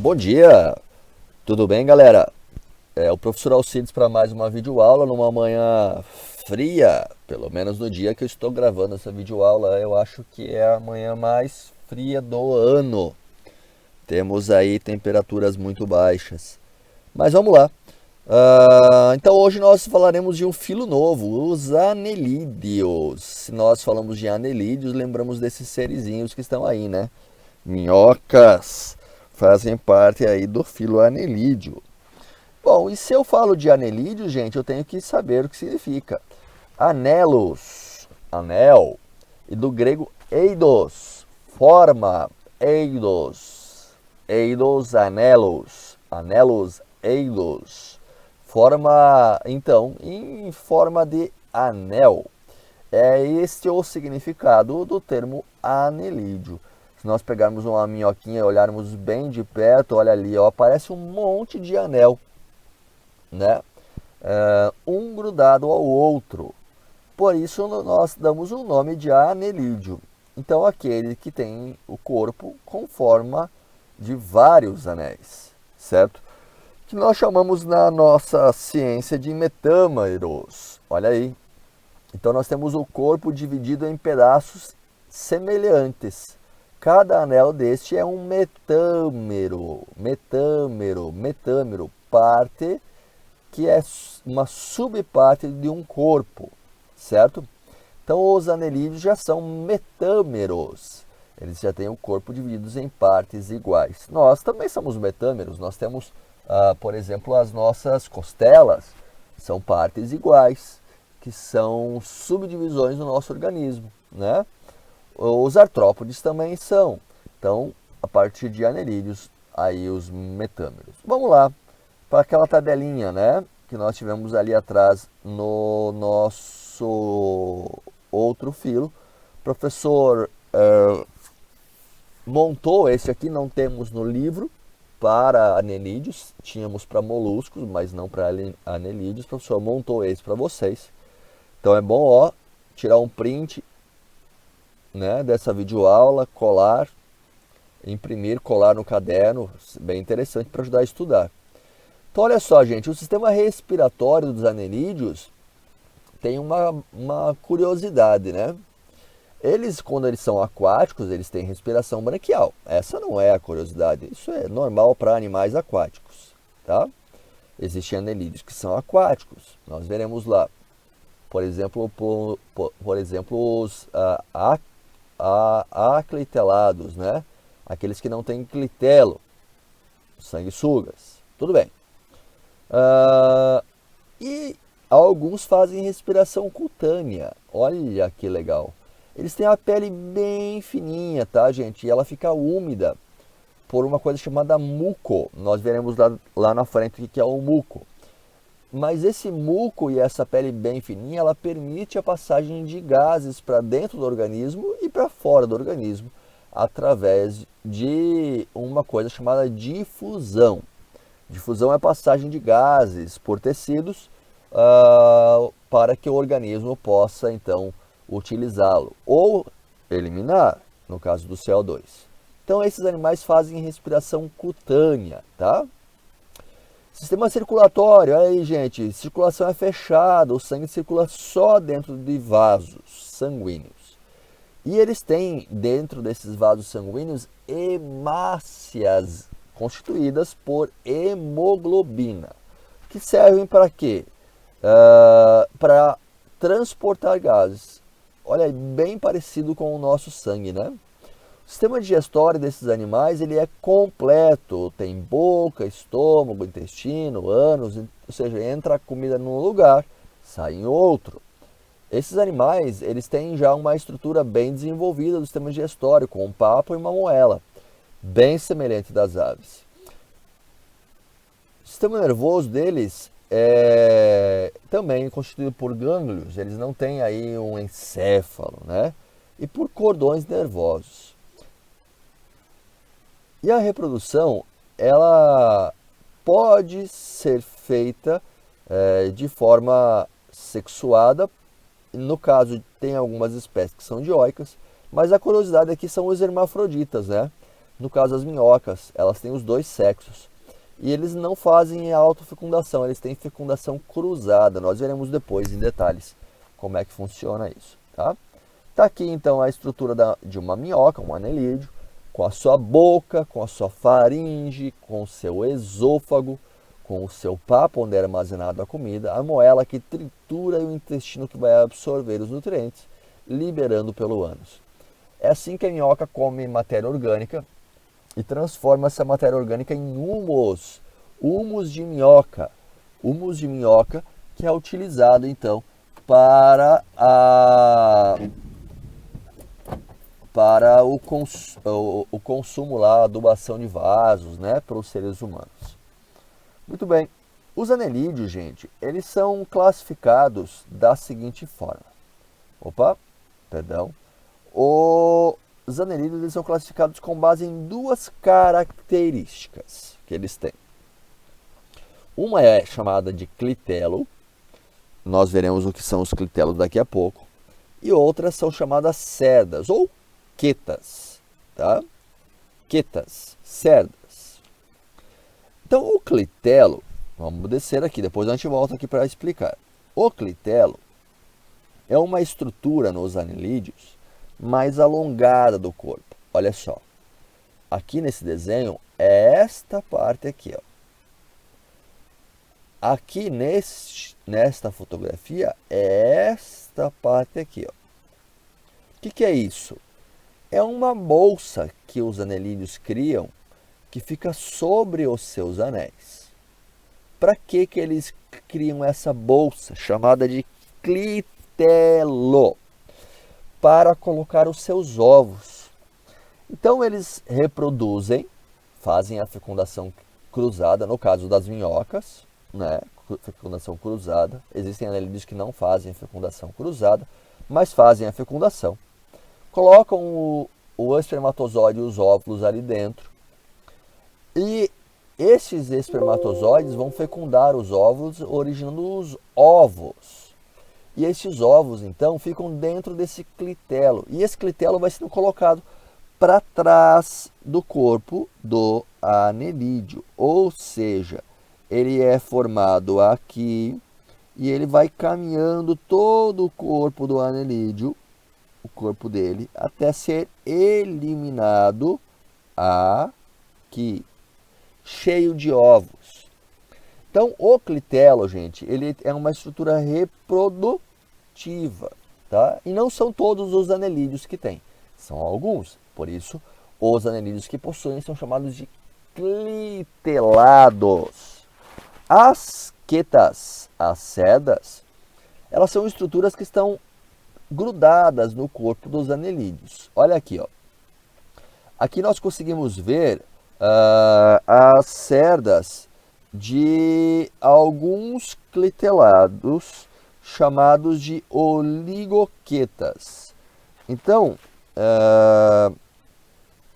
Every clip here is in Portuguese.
Bom dia, tudo bem, galera? É o professor Alcides para mais uma videoaula numa manhã fria, pelo menos no dia que eu estou gravando essa videoaula, eu acho que é a manhã mais fria do ano. Temos aí temperaturas muito baixas. Mas vamos lá. Então hoje nós falaremos de um filo novo, os anelídeos. Se nós falamos de anelídeos, lembramos desses serizinhos que estão aí, né? Minhocas fazem parte aí do filo anelídeo. Bom, e se eu falo de anelídeo, gente, eu tenho que saber o que significa. Anelos, anel, e do grego eidos, forma, eidos, anelos, anelos, eidos, forma, então, em forma de anel. É este o significado do termo anelídeo. Se nós pegarmos uma minhoquinha e olharmos bem de perto, olha ali, ó, parece um monte de anel, né? Um grudado ao outro. Por isso nós damos o nome de anelídeo. Então aquele que tem o corpo com forma de vários anéis, certo? Que nós chamamos na nossa ciência de metâmeros. Olha aí. Então nós temos o corpo dividido em pedaços semelhantes. Cada anel deste é um metâmero, parte que é uma subparte de um corpo, certo? Então os anelídeos já são metâmeros. Eles já têm o corpo divididos em partes iguais. Nós também somos metâmeros. Nós temos, por exemplo, as nossas costelas são partes iguais, que são subdivisões do nosso organismo, né? Os artrópodes também são. Então, a partir de anelídeos, aí os metâmeros. Vamos lá para aquela tabelinha, né, que nós tivemos ali atrás no nosso outro filo. O professor montou esse aqui, não temos no livro para anelídeos, tínhamos para moluscos, mas não para anelídeos. O professor montou esse para vocês. Então é bom, ó, tirar um print, né, dessa videoaula, colar, imprimir, colar no caderno, bem interessante para ajudar a estudar. Então olha só, gente, o sistema respiratório dos anelídeos tem uma curiosidade, né? Eles, quando eles são aquáticos, eles têm respiração branquial. Essa não é a curiosidade, isso é normal para animais aquáticos, tá? Existem anelídeos que são aquáticos, nós veremos lá. Por exemplo, os aclitelados, né? Aqueles que não têm clitelo, sanguessugas. Tudo bem. E alguns fazem respiração cutânea. Olha que legal. Eles têm a pele bem fininha, tá, gente? E ela fica úmida por uma coisa chamada muco. Nós veremos lá na frente o que é o muco. Mas esse muco e essa pele bem fininha, ela permite a passagem de gases para dentro do organismo e para fora do organismo, através de uma coisa chamada difusão. Difusão é a passagem de gases por tecidos para que o organismo possa, então, utilizá-lo ou eliminar, no caso do CO2. Então, esses animais fazem respiração cutânea, tá? Sistema circulatório, aí gente, circulação é fechada, o sangue circula só dentro de vasos sanguíneos. E eles têm dentro desses vasos sanguíneos hemácias constituídas por hemoglobina, que servem para quê? Para transportar gases. Olha, bem parecido com o nosso sangue, né? O sistema digestório desses animais ele é completo, tem boca, estômago, intestino, ânus, ou seja, entra a comida num lugar, sai em outro. Esses animais eles têm já uma estrutura bem desenvolvida do sistema digestório, com um papo e uma moela, bem semelhante das aves. O sistema nervoso deles é também constituído por gânglios, eles não têm aí um encéfalo, né? E por cordões nervosos. E a reprodução, ela pode ser feita de forma sexuada. No caso, tem algumas espécies que são dioicas, mas a curiosidade aqui são os hermafroditas, né? No caso das minhocas, elas têm os dois sexos. E eles não fazem autofecundação, eles têm fecundação cruzada. Nós veremos depois em detalhes como é que funciona isso, tá? Tá aqui então a estrutura de uma minhoca, um anelídeo, com a sua boca, com a sua faringe, com o seu esôfago, com o seu papo onde é armazenado a comida, a moela que tritura e o intestino que vai absorver os nutrientes, liberando pelo ânus. É assim que a minhoca come matéria orgânica e transforma essa matéria orgânica em humus, humus de minhoca, que é utilizado então para o consumo lá, a adubação de vasos, né, para os seres humanos. Muito bem, os anelídeos, gente, eles são classificados da seguinte forma. Os anelídeos eles são classificados com base em duas características que eles têm. Uma é chamada de clitelo, nós veremos o que são os clitelos daqui a pouco, e outras são chamadas cerdas ou quetas, tá? Quetas, cerdas. Então o clitelo, vamos descer aqui, depois a gente volta aqui para explicar. O clitelo é uma estrutura nos anelídeos mais alongada do corpo. Olha só, aqui nesse desenho é esta parte aqui, ó. Aqui nesta fotografia é esta parte aqui, ó. O que é isso? É uma bolsa que os anelídeos criam que fica sobre os seus anéis. Para que eles criam essa bolsa chamada de clitelo? Para colocar os seus ovos. Então eles reproduzem, fazem a fecundação cruzada, no caso das minhocas, né? Fecundação cruzada. Existem anelídeos que não fazem a fecundação cruzada, mas fazem a fecundação. Colocam o espermatozoide e os óvulos ali dentro. E esses espermatozoides vão fecundar os óvulos, originando os ovos. E esses ovos, então, ficam dentro desse clitelo. E esse clitelo vai sendo colocado para trás do corpo do anelídeo. Ou seja, ele é formado aqui e ele vai caminhando todo o corpo do anelídeo, o corpo dele, até ser eliminado aqui, cheio de ovos. Então, o clitelo, gente, ele é uma estrutura reprodutiva, tá? E não são todos os anelídeos que tem, são alguns. Por isso, os anelídeos que possuem são chamados de clitelados. As quetas, as cerdas, elas são estruturas que estão grudadas no corpo dos anelídeos. Olha aqui, ó. Aqui nós conseguimos ver as cerdas de alguns clitelados chamados de oligoquetas. Então,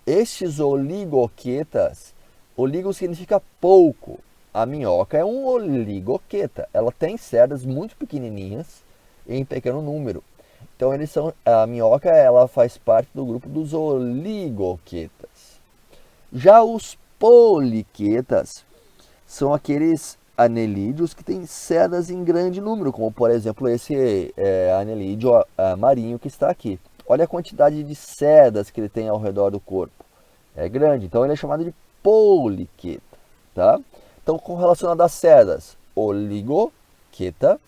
estes oligoquetas, oligo significa pouco. A minhoca é um oligoqueta. Ela tem cerdas muito pequenininhas em pequeno número. Então a minhoca ela faz parte do grupo dos oligoquetas. Já os poliquetas são aqueles anelídeos que têm cerdas em grande número, como por exemplo esse anelídeo marinho que está aqui. Olha a quantidade de cerdas que ele tem ao redor do corpo. É grande, então ele é chamado de poliqueta, tá? Então, com relacionado às cerdas, oligoqueta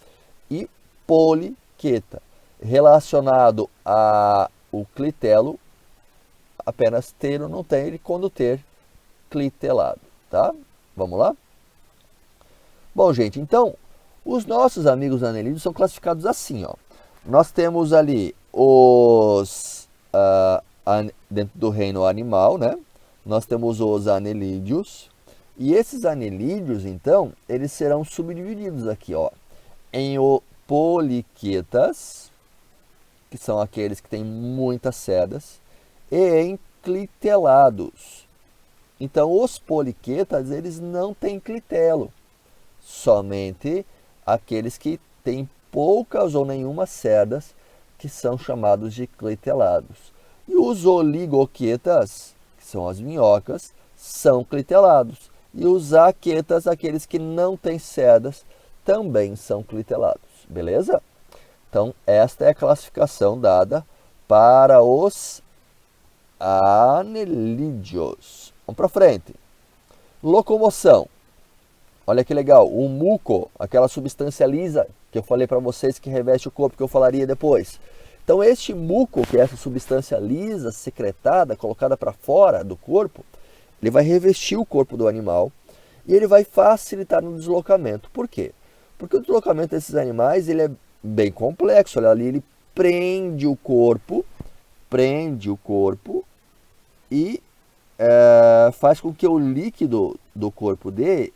e poliqueta. Relacionado ao clitelo, apenas ter ou não ter, e quando ter, clitelado, tá? Vamos lá? Bom, gente, então, os nossos amigos anelídeos são classificados assim, ó. Nós temos ali dentro do reino animal, né? Nós temos os anelídeos. E esses anelídeos, então, eles serão subdivididos aqui, ó, em poliquetas, que são aqueles que têm muitas cerdas, e em clitelados. Então, os poliquetas, eles não têm clitelo, somente aqueles que têm poucas ou nenhuma cerdas, que são chamados de clitelados. E os oligoquetas, que são as minhocas, são clitelados. E os aquetas, aqueles que não têm cerdas, também são clitelados. Beleza? Então, esta é a classificação dada para os anelídeos. Vamos para frente. Locomoção. Olha que legal. O muco, aquela substância lisa que eu falei para vocês que reveste o corpo, que eu falaria depois. Então, este muco, que é essa substância lisa, secretada, colocada para fora do corpo, ele vai revestir o corpo do animal e ele vai facilitar no deslocamento. Por quê? Porque o deslocamento desses animais ele é bem complexo. Olha ali, ele prende o corpo e faz com que o líquido do corpo dele,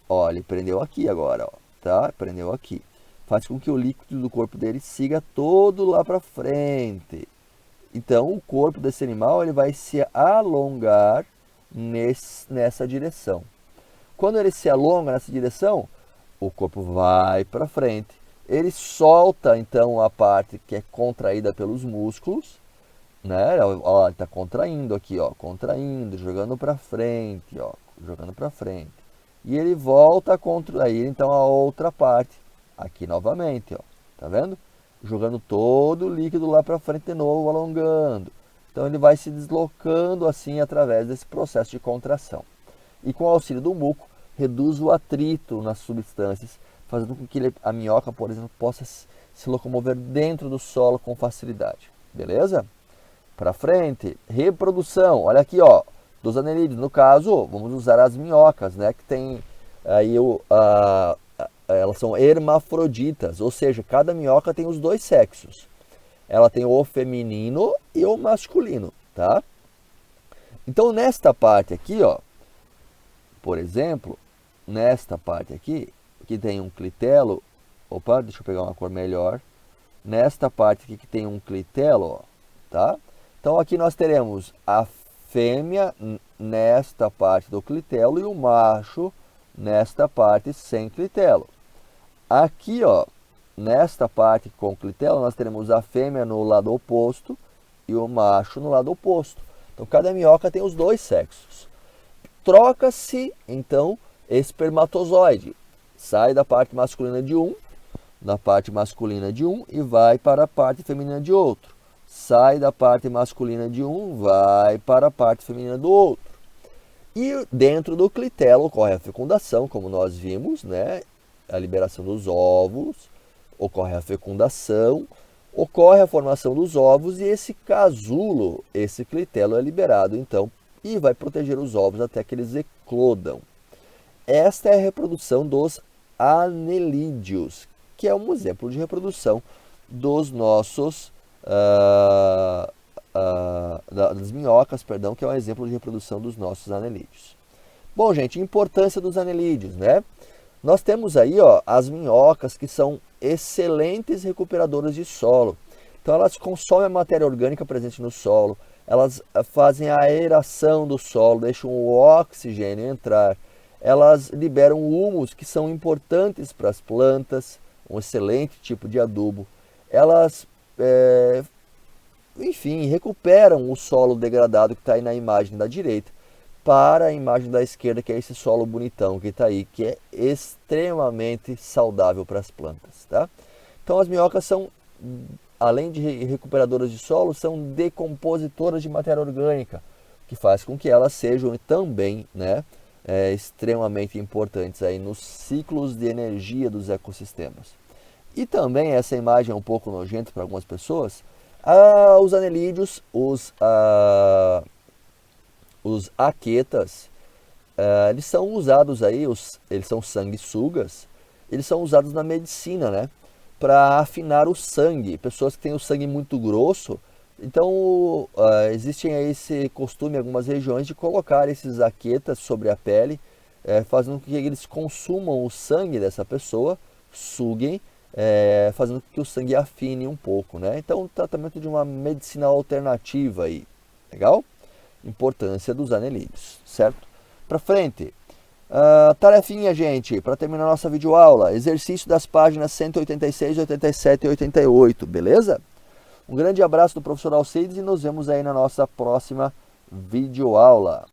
ó, ele prendeu aqui agora, ó, tá? Prendeu aqui. Faz com que o líquido do corpo dele siga todo lá para frente. Então, o corpo desse animal ele vai se alongar nessa direção. Quando ele se alonga nessa direção, o corpo vai para frente. Ele solta, então, a parte que é contraída pelos músculos, né? Ó, ele está contraindo aqui, ó, contraindo, jogando para frente, ó, jogando para frente. E ele volta a contrair, então, a outra parte, aqui novamente, ó, tá vendo? Jogando todo o líquido lá para frente de novo, alongando. Então, ele vai se deslocando assim através desse processo de contração. E com o auxílio do muco, reduz o atrito nas substâncias, fazendo com que a minhoca, por exemplo, possa se locomover dentro do solo com facilidade. Beleza? Para frente, reprodução. Olha aqui, ó, dos anelídeos. No caso, vamos usar as minhocas, né? Que tem aí elas são hermafroditas, ou seja, cada minhoca tem os dois sexos. Ela tem o feminino e o masculino, tá? Então, nesta parte aqui, ó, por exemplo, nesta parte aqui, que tem um clitelo, opa, deixa eu pegar uma cor melhor. Nesta parte aqui que tem um clitelo, ó, tá? Então, aqui nós teremos a fêmea nesta parte do clitelo e o macho nesta parte sem clitelo. Aqui, ó, nesta parte com clitelo, nós teremos a fêmea no lado oposto e o macho no lado oposto. Então, cada minhoca tem os dois sexos. Troca-se, então, espermatozoide. Sai da parte masculina de um, e vai para a parte feminina de outro. Sai da parte masculina de um, vai para a parte feminina do outro. E dentro do clitelo ocorre a fecundação, como nós vimos, né? A liberação dos óvulos, ocorre a fecundação, ocorre a formação dos ovos e esse casulo, esse clitelo é liberado, então, e vai proteger os ovos até que eles eclodam. Esta é a reprodução dos anelídeos, que é um exemplo de reprodução dos nossos das minhocas, perdão, que é um exemplo de reprodução dos nossos anelídeos. Bom, gente, importância dos anelídeos, né? Nós temos aí, ó, as minhocas que são excelentes recuperadoras de solo. Então elas consomem a matéria orgânica presente no solo, elas fazem a aeração do solo, deixam o oxigênio entrar, elas liberam humus que são importantes para as plantas, um excelente tipo de adubo. Elas, enfim, recuperam o solo degradado que está aí na imagem da direita para a imagem da esquerda, que é esse solo bonitão que está aí, que é extremamente saudável para as plantas, tá? Então as minhocas são, além de recuperadoras de solo, são decompositoras de matéria orgânica, que faz com que elas sejam também, né, extremamente importantes aí nos ciclos de energia dos ecossistemas. E também essa imagem é um pouco nojenta para algumas pessoas. Os anelídeos, os aquetas, eles são usados aí, eles são sanguessugas, eles são usados na medicina, né, para afinar o sangue. Pessoas que têm o sangue muito grosso, então existe aí esse costume em algumas regiões de colocar esses aquetas sobre a pele, fazendo com que eles consumam o sangue dessa pessoa, suguem, fazendo com que o sangue afine um pouco, né? Então, o tratamento de uma medicina alternativa aí, legal? Importância dos anelídeos, certo? Para frente, tarefinha, gente, para terminar nossa videoaula, exercício das páginas 186, 87 e 88, beleza? Um grande abraço do professor Alcides e nos vemos aí na nossa próxima videoaula.